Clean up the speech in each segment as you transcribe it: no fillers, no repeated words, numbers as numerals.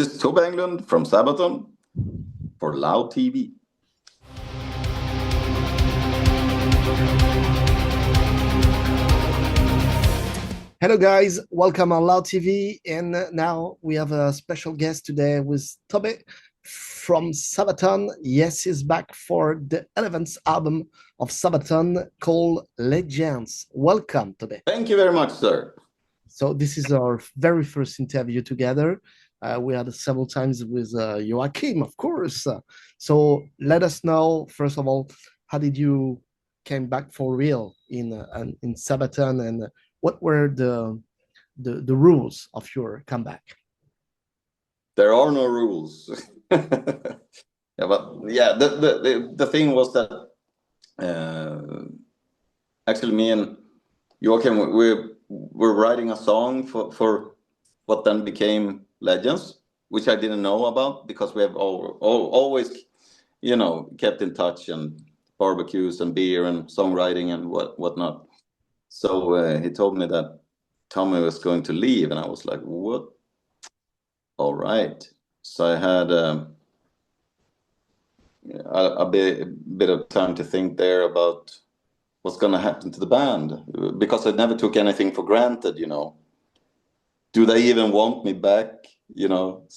is Thobbe Englund from Sabaton for Loud TV. Hello guys, welcome on Loud TV, and now we have a special guest today with Thobbe from Sabaton. Yes, he's back for the 11th album of Sabaton called Legends. Welcome, Thobbe. Thank you very much, sir. So this is our very first interview together. We had several times with Joachim, of course. So let us know, first of all, how did you came back for real in Sabaton, and what were the rules of your comeback? There are no rules. Yeah, but yeah, the thing was that actually me and Joachim we're writing a song for what then became Legends, which I didn't know about because we have always, you know, kept in touch and barbecues and beer and songwriting and whatnot. So he told me that Tommy was going to leave, and I was like, what? All right. So I had a bit of time to think there about what's going to happen to the band, because I never took anything for granted, you know. Do they even want me back, you know?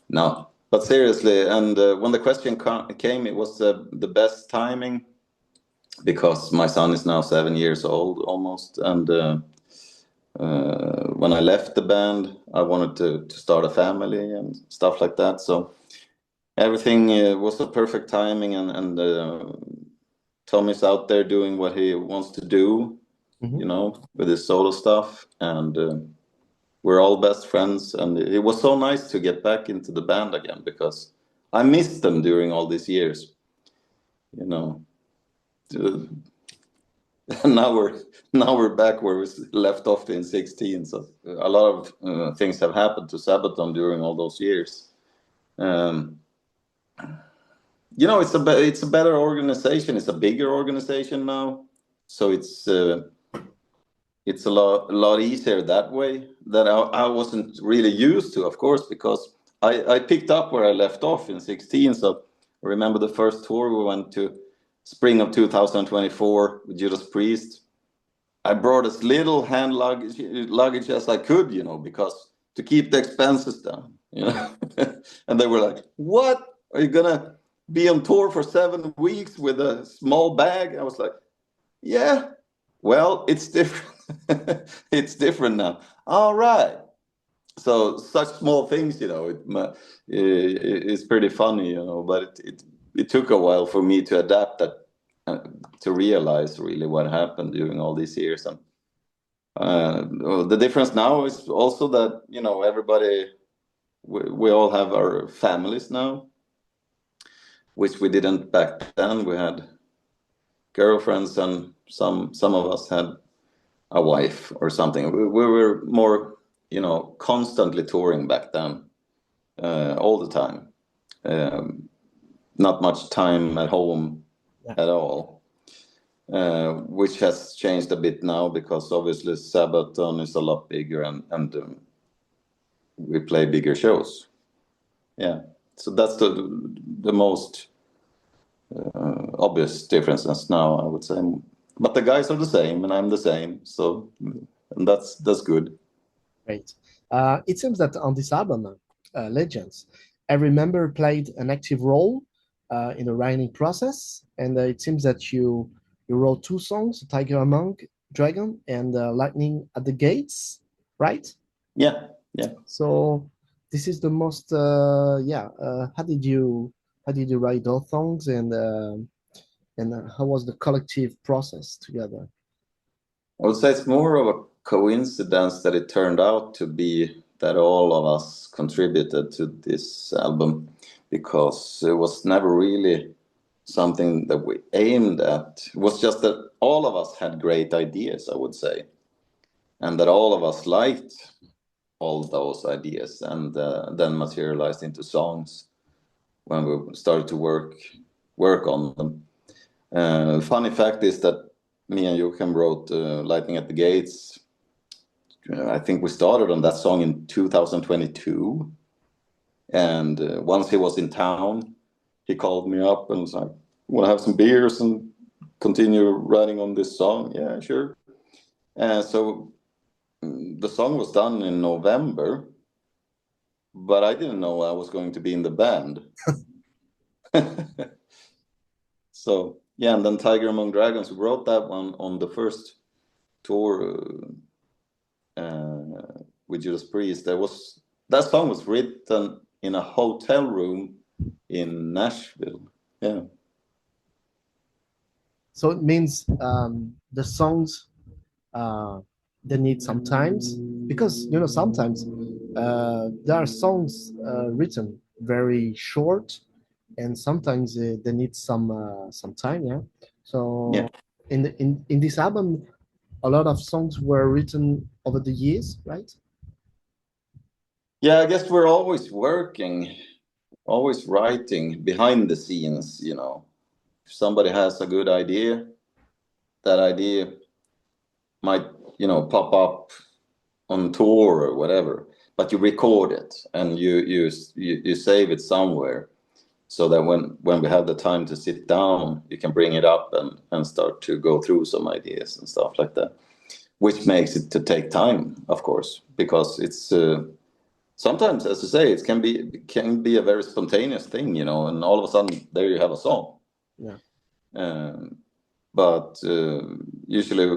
No. But seriously, and when the question came, it was the best timing, because my son is now 7 years old almost, and when I left the band, I wanted to start a family and stuff like that. So everything was a perfect timing, and Tommy's out there doing what he wants to do, you know, with his solo stuff, and we're all best friends. And it was so nice to get back into the band again, because I missed them during all these years, you know. Now we're back where we left off in 2016. So a lot of things have happened to Sabaton during all those years. You know, it's a better organization. It's a bigger organization now, so it's a lot easier that way, that I wasn't really used to, of course, because I picked up where I left off in 2016. So I remember the first tour we went to, spring of 2024, with Judas Priest. I brought as little hand luggage as I could, you know, because to keep the expenses down, you know. And they were like, what? Are you gonna be on tour for 7 weeks with a small bag? I was like, yeah, well, it's different. It's different now. All right. So such small things, you know, it's pretty funny, you know, but it took a while for me to adapt that, to realize really what happened during all these years. And the difference now is also that, you know, everybody, we all have our families now, which we didn't back then. We had girlfriends, and some of us had a wife or something. We were more, you know, constantly touring back then, all the time. Not much time at home at all, which has changed a bit now, because obviously Sabaton is a lot bigger, and we play bigger shows. Yeah, so that's the most obvious differences now, I would say. But the guys are the same, and I'm the same, so, and that's good. Great. It seems that on this album, Legends, every member played an active role in the writing process, and it seems that you wrote 2 songs, Tiger Among Dragon and Lightning at the Gates, right? Yeah. So this is the most how did you write those songs, and how was the collective process together? I would say it's more of a coincidence that it turned out to be that all of us contributed to this album, because it was never really something that we aimed at. It was just that all of us had great ideas, I would say, and that all of us liked all those ideas, and then materialized into songs when we started to work on them. Funny fact is that me and Joachim wrote Lightning at the Gates. I think we started on that song in 2022. And once he was in town, he called me up and was like, "Want to have some beers and continue writing on this song?" Yeah, sure. So the song was done in November, but I didn't know I was going to be in the band. So yeah, and then Tiger Among Dragons, we wrote that one on the first tour with Judas Priest. That song was written in a hotel room in Nashville. Yeah. So it means the songs they need sometimes, because sometimes there are songs written very short, and sometimes they need some time. Yeah. So Yeah. in this album, a lot of songs were written over the years, right? Yeah, I guess we're always working, always writing behind the scenes, If somebody has a good idea, that idea might, pop up on tour or whatever, but you record it and you save it somewhere so that when we have the time to sit down, you can bring it up and start to go through some ideas and stuff like that, which makes it to take time, of course, because it's sometimes, as you say, it can be a very spontaneous thing, and all of a sudden there you have a song. Yeah. But usually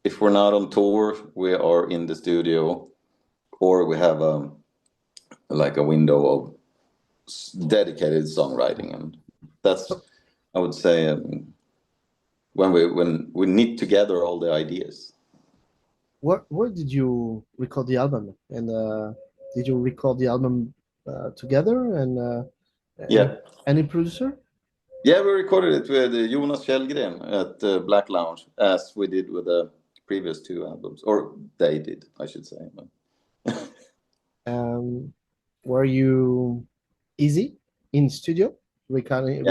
if we're not on tour, we are in the studio, or we have like a window of dedicated songwriting, and that's, I would say, when we knit together all the ideas. Where did you record the album? And did you record the album together? And any Yeah, any producer? yeah, we recorded it with Jonas Kjellgren at Black Lounge, as we did with the previous two albums, or they did, I should say. Um, were you easy in studio Yeah, it's recording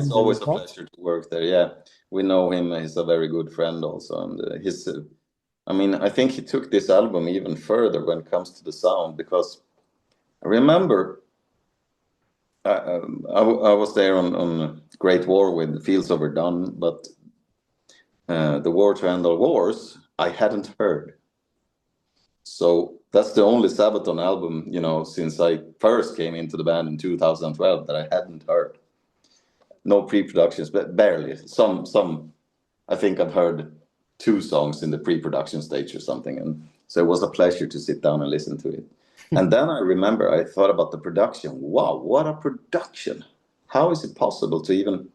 the always a parts? pleasure to work there. Yeah, we know him. He's a very good friend also, and I mean, I think he took this album even further when it comes to the sound, because I remember I was there on Great War with Fields Overdone, but the War to End All Wars I hadn't heard. So that's the only Sabaton album, since I first came into the band in 2012, that I hadn't heard. No pre-productions, but barely. Some. I think I've heard two songs in the pre-production stage or something, and so it was a pleasure to sit down and listen to it. And then I remember I thought about the production. Wow, what a production! How is it possible to even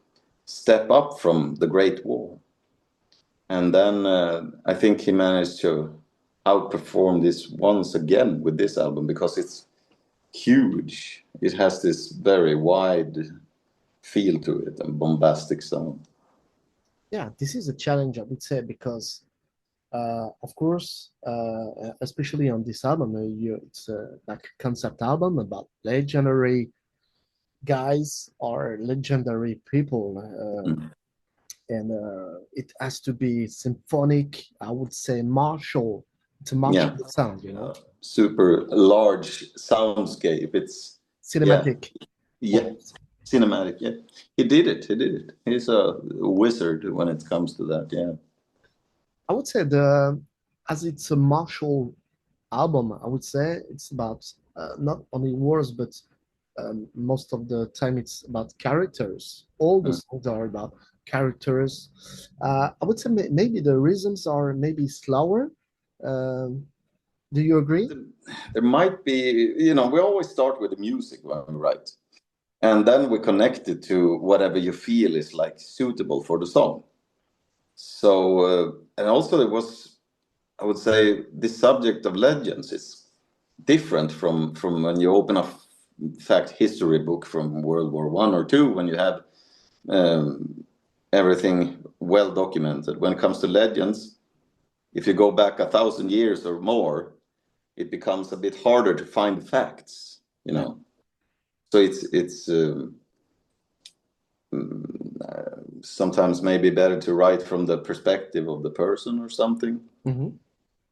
step up from the Great War? And then I think he managed to outperform this once again with this album, because it's huge. It has this very wide feel to it and bombastic sound. Yeah, this is a challenge, I would say, because of course, especially on this album, it's like a concept album about legendary guys or legendary people, Mm. and it has to be symphonic. I would say martial. It's a martial Yeah, sound, you know, super large soundscape. It's yeah, cinematic yeah, almost. cinematic. Yeah, he did it. He did it. He's a wizard when it comes to that. Yeah. I would say the as it's a martial album, I would say it's about not only wars, but most of the time it's about characters. All the Mm. songs are about characters. I would say maybe the rhythms are maybe slower. Um, do you agree? There might be, we always start with the music when we write, and then we connect it to whatever you feel is like suitable for the song. So, and also there was, I would say, this subject of legends is different from when you open a fact history book from World War One or two, when you have everything well documented. When it comes to legends, if you go back 1,000 years or more, it becomes a bit harder to find facts. Yeah. So it's sometimes maybe better to write from the perspective of the person or something. Mhm.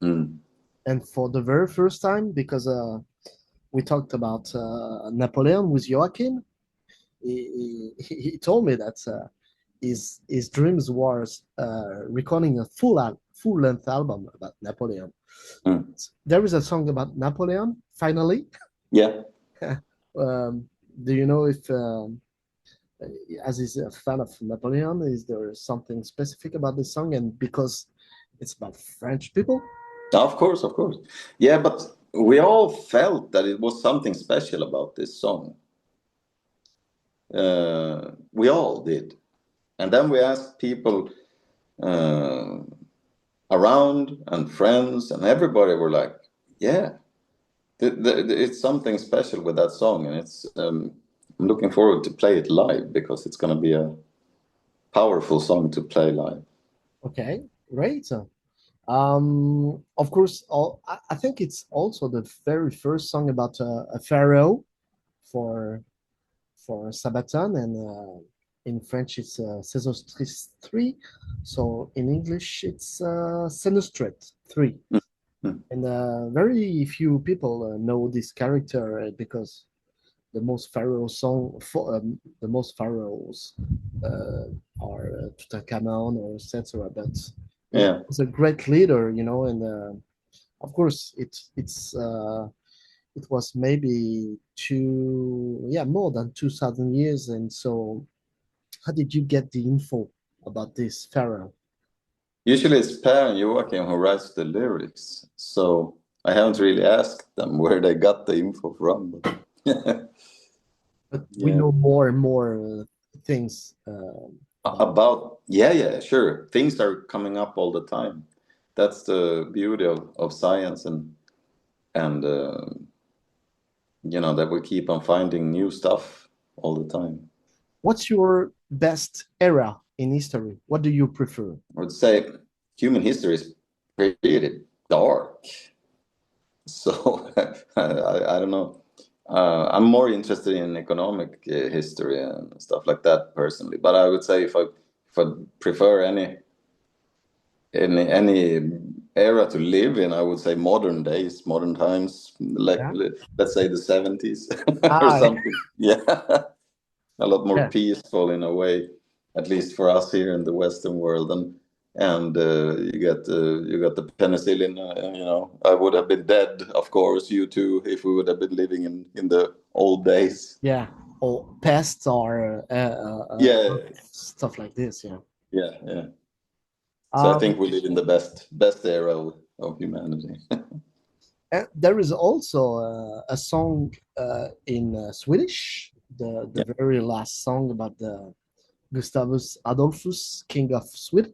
Mm. And for the very first time, because we talked about Napoleon with Joachim. He told me that his dreams was recording a full length album about Napoleon. Mm. There is a song about Napoleon. Finally, Yeah. do you know if, as he's a fan of Napoleon, is there something specific about this song? And because it's about French people. Of course, of course. Yeah, but we all felt that it was something special about this song. We all did. And then we asked people uh, around and friends, and everybody were like, yeah, it's something special with that song. And I'm looking forward to play it live because it's going to be a powerful song to play live. Okay, great. Of course, I think it's also the very first song about a pharaoh for Sabaton, and in French it's Saison 3. So in English it's Sinistret 3. Mm. And very few people know this character because the most pharaoh song for the most pharaohs are Tutankhamun or etc. But Yeah. it's a great leader, and of course it was maybe more than 2,000 years. And so how did you get the info about this pharaoh? Usually it's Per and Joachim who writes the lyrics. So I haven't really asked them where they got the info from. But But we yeah. know more and more things About, yeah, sure. Things are coming up all the time. That's the beauty of science, and that we keep on finding new stuff all the time. What's your best era in history? What do you prefer? I would say human history is pretty dark. So I don't know. I'm more interested in economic history and stuff like that personally. But I would say if I prefer any era to live in, I would say modern days, modern times, like Yeah. let's say the 70s or Ah, something. Yeah, a lot more yeah. peaceful in a way, at least for us here in the Western world. And you got the penicillin. I would have been dead, of course, you too, if we would have been living in the old days. Yeah. Or pests or Yeah, stuff like this. Yeah. yeah. So I Um, think we live in the best era of humanity. and there is also a song in Swedish, the Yeah, very last song about the Gustavus Adolphus, King of Sweden.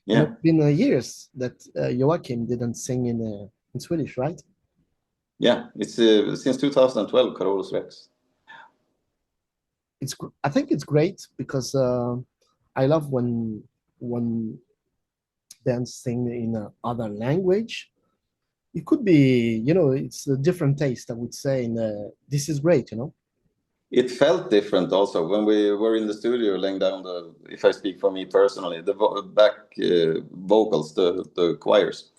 And yeah, it's been years that Joachim didn't sing in Swedish, right? yeah. It's since 2012, Carolus Rex. I think it's great because I love when bands sing in other language. It could be, it's a different taste, I would say. And this is great. It felt different also when we were in the studio laying down if I speak for me personally, the back vocals, the choirs,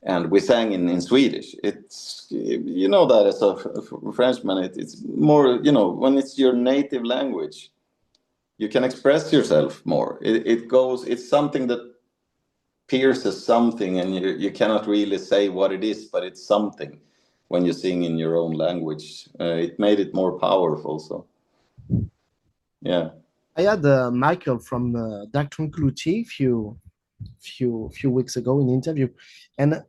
and we sang in Swedish. It's that as a Frenchman, it's more when it's your native language, you can express yourself more. It's something that pierces something, and you cannot really say what it is, but it's something when you sing in your own language. It made it more powerful. So yeah. I had Michael from Dr. Cloutier few weeks ago in interview, and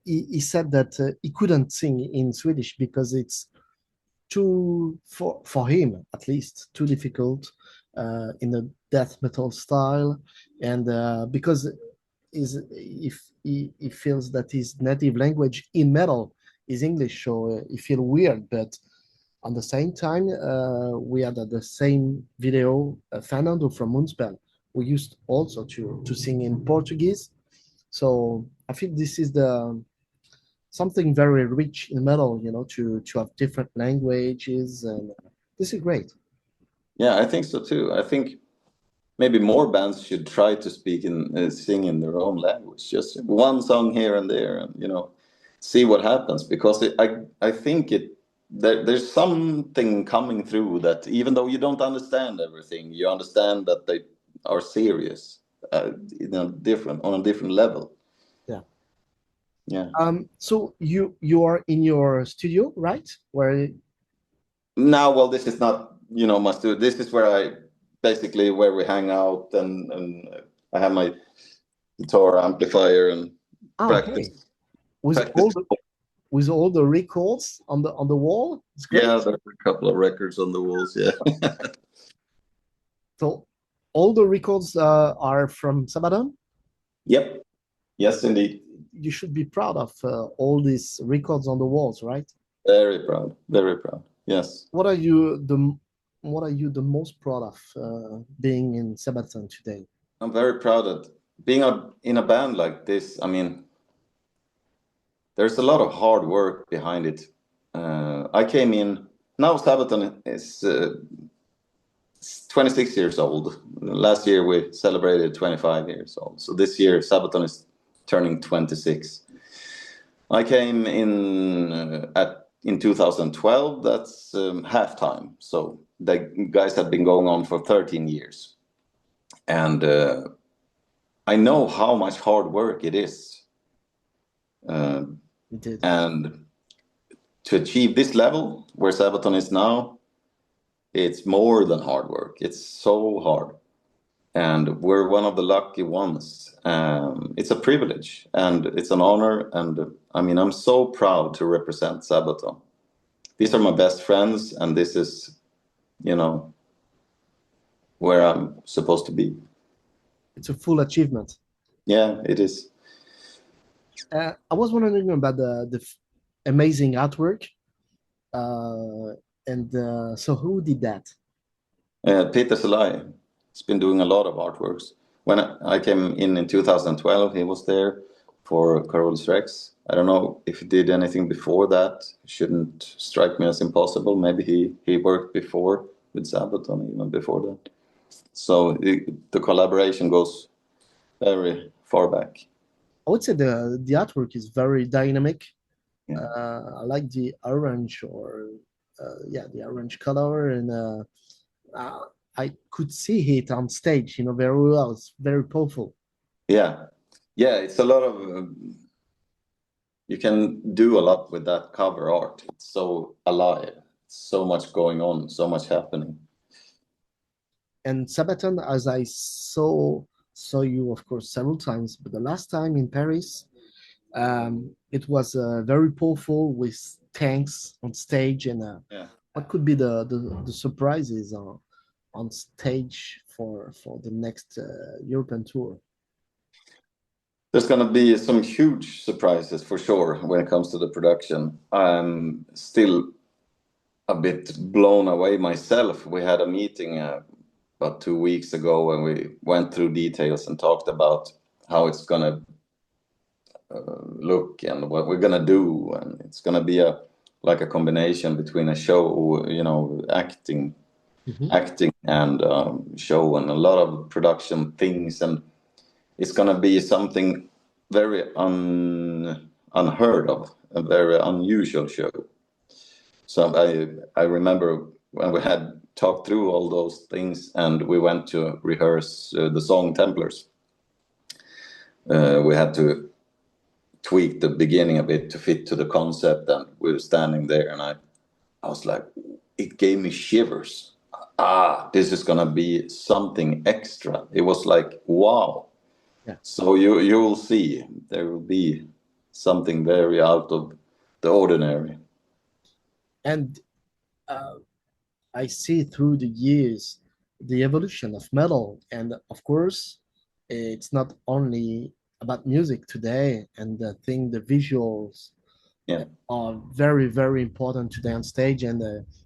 he said that he couldn't sing in Swedish because it's too for him at least too difficult in a death metal style, and because if he feels that his native language in metal is English, so he feel weird. But on the same time, we had the same video, Fernando from Moonspell, who used also to sing in Portuguese. So I think this is the something very rich in metal, to have different languages, and this is great. Yeah, I think so too. I think maybe more bands should try to sing in their own language, just one song here and there, and see what happens. Because I think there's something coming through that even though you don't understand everything, you understand that they are serious, on a different level. Yeah. Yeah. So you are in your studio, right? Where Now, well, this is not, my studio. This is where I basically where we hang out, and I have my guitar amplifier and okay. practice With practice. all the with all the records on the wall. It's great. Yeah, there's a couple of records on the walls. Yeah. So all the records are from Sabaton. Yep. Yes, indeed. You should be proud of all these records on the walls, right? Very proud. Very proud. Yes. What are you the what are you the most proud of being in Sabaton today? I'm very proud of being in a band like this. I mean, there's a lot of hard work behind it. I came in, now Sabaton is 26 years old. Last year we celebrated 25 years old. So this year Sabaton is turning 26. I came in in 2012. That's halftime. So the guys had been going on for 13 years. And I know how much hard work it is. You did. And to achieve this level where Sabaton is now, it's more than hard work. It's so hard. And we're one of the lucky ones. It's a privilege and it's an honor. And I mean, I'm so proud to represent Sabaton. These are my best friends, and this is, where I'm supposed to be. It's a full achievement. Yeah, it is. I was wondering about the amazing artwork. And so who did that? Peter Selay has been doing a lot of artworks. When I came in 2012, he was there for Carol's Rex. I don't know if he did anything before that. Shouldn't strike me as impossible. Maybe he worked before with Sabaton, even before that. So the collaboration goes very far back. I would say the artwork is very dynamic. Yeah. I like the orange or yeah, the orange color, and I could see it on stage, very well. It's very powerful. Yeah, yeah. It's a lot of. You can do a lot with that cover art. It's so alive. So much going on. So much happening. And Sabaton, as I saw you, of course, several times, but the last time in Paris, it was very powerful with tanks on stage, and Yeah. what could be the surprises on stage for the next European tour? There's going to be some huge surprises for sure when it comes to the production. I'm still a bit blown away myself. We had a meeting about 2 weeks ago, and we went through details and talked about how it's going to look and what we're going to do. And it's going to be like a combination between a show, acting and show, and a lot of production things, and it's going to be something very unheard of, a very unusual show. So I remember when we had talked through all those things and we went to rehearse the song Templars. We had to tweak the beginning a bit to fit to the concept, and we were standing there, and I was like, it gave me shivers. This is gonna be something extra. It was like, wow. Yeah. So you will see there will be something very out of the ordinary. And I see through the years the evolution of metal, and of course, it's not only about music today. And I think the visuals Yeah. are very, very important today on stage. And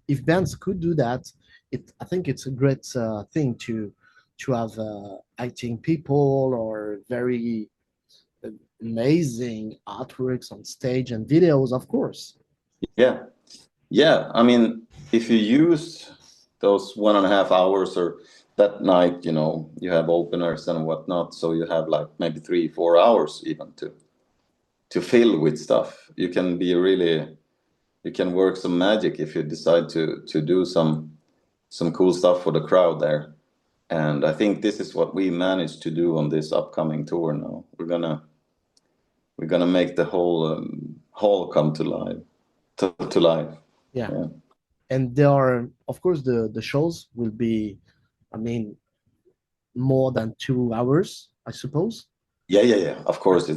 if bands could do that, I think it's a great thing to have acting people or very amazing artworks on stage and videos, of course. Yeah. Yeah. I mean, if you use those 1.5 hours or that night, you have openers and whatnot, so you have like maybe 3-4 hours even to fill with stuff. You can be really you can work some magic if you decide to do some cool stuff for the crowd there. And I think this is what we managed to do on this upcoming tour now. We're gonna make the whole hall come to life. To life. Yeah. Yeah. And there are, of course, the shows will be, I mean, more than 2 hours, I suppose. Yeah. Of course,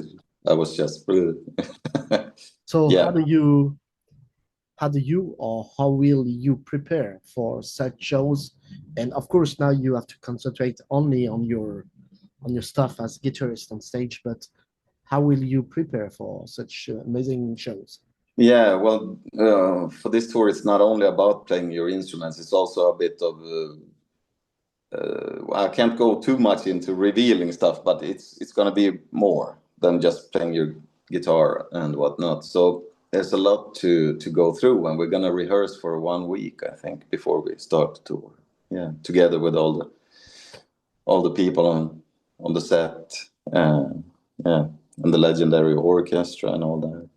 I was just. So Yeah. how do you or how will you prepare for such shows? And of course, now you have to concentrate only on your stuff as guitarist on stage, but how will you prepare for such amazing shows? Yeah, well, for this tour, it's not only about playing your instruments, it's also a bit of I can't go too much into revealing stuff, but it's going to be more than just playing your guitar and whatnot. So there's a lot to go through, and we're going to rehearse for 1 week, I think, before we start the tour. Yeah, together with all the people on the set, yeah, and the legendary orchestra and all that.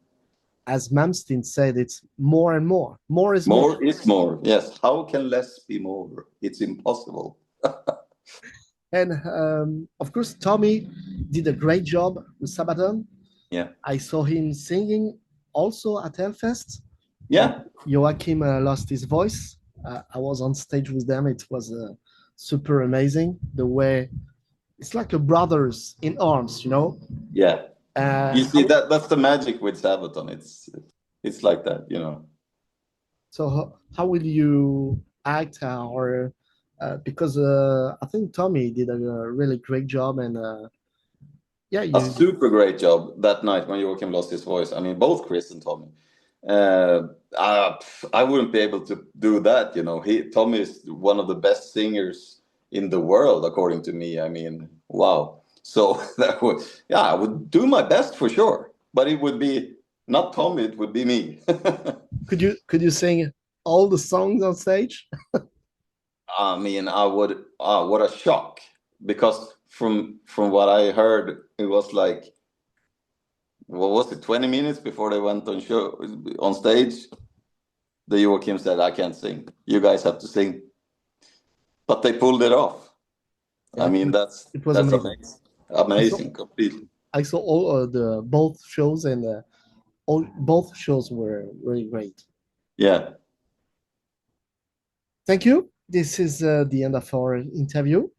As Malmsteen said, it's more and more. More is more. More is more. Yes. How can less be more? It's impossible. And of course, Tommy did a great job with Sabaton. Yeah. I saw him singing also at Hellfest. Yeah. Joachim lost his voice. I was on stage with them. It was super amazing. The way it's like a brothers in arms, you know. Yeah. You see, How, that's the magic with Sabaton. It's like that, you know. so how will you act or because I think Tommy did a really great job and yeah, A you super great job that night when Joachim lost his voice. I mean, both Chris and Tommy. Uh, I wouldn't be able to do that, you know. Tommy is one of the best singers in the world, according to me. I mean, wow. So yeah, I would do my best for sure, but it would be not Tommy, it would be me. could you sing all the songs on stage? I mean, I would. What a shock! Because from what I heard, it was like, what was it, 20 minutes before they went on stage. The Joachim said, "I can't sing. You guys have to sing." But they pulled it off. I Yeah, mean, it was that's amazing. amazing, I saw amazing, completely. I saw all the both shows and all both shows were really great. Yeah, Thank you. This is the end of our interview,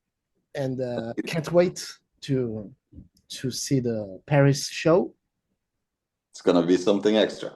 and can't wait to see the Paris show. it's gonna be something extra.